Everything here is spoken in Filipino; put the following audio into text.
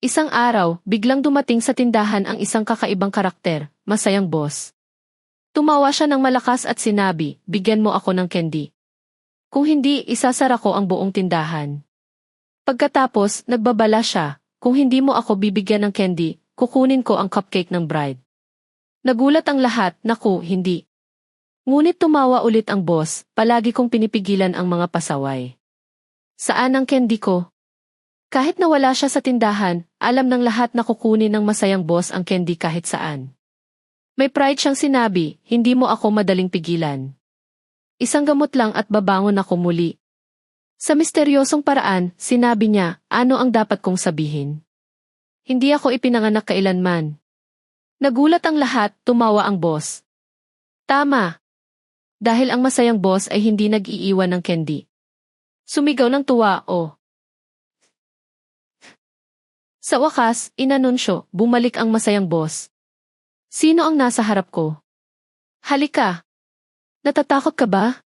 Isang araw, biglang dumating sa tindahan ang isang kakaibang karakter, masayang boss. Tumawa siya ng malakas at sinabi, bigyan mo ako ng candy. Kung hindi, isasara ko ang buong tindahan. Pagkatapos, nagbabala siya, kung hindi mo ako bibigyan ng candy, kukunin ko ang cupcake ng bride. Nagulat ang lahat, naku, hindi. Ngunit tumawa ulit ang boss, palagi kong pinipigilan ang mga pasaway. Saan ang candy ko? Kahit nawala siya sa tindahan, alam ng lahat na kukunin ng masayang boss ang candy kahit saan. May pride siyang sinabi, hindi mo ako madaling pigilan. Isang gamot lang at babangon ako muli. Sa misteryosong paraan, sinabi niya, ano ang dapat kong sabihin? Hindi ako ipinanganak kailanman. Nagulat ang lahat, tumawa ang boss. Tama. Dahil ang masayang boss ay hindi nag-iiwan ng candy. Sumigaw ng tuwa, oh. Sa wakas, inanunsyo, bumalik ang masayang boss. Sino ang nasa harap ko? Halika. Natatakot ka ba?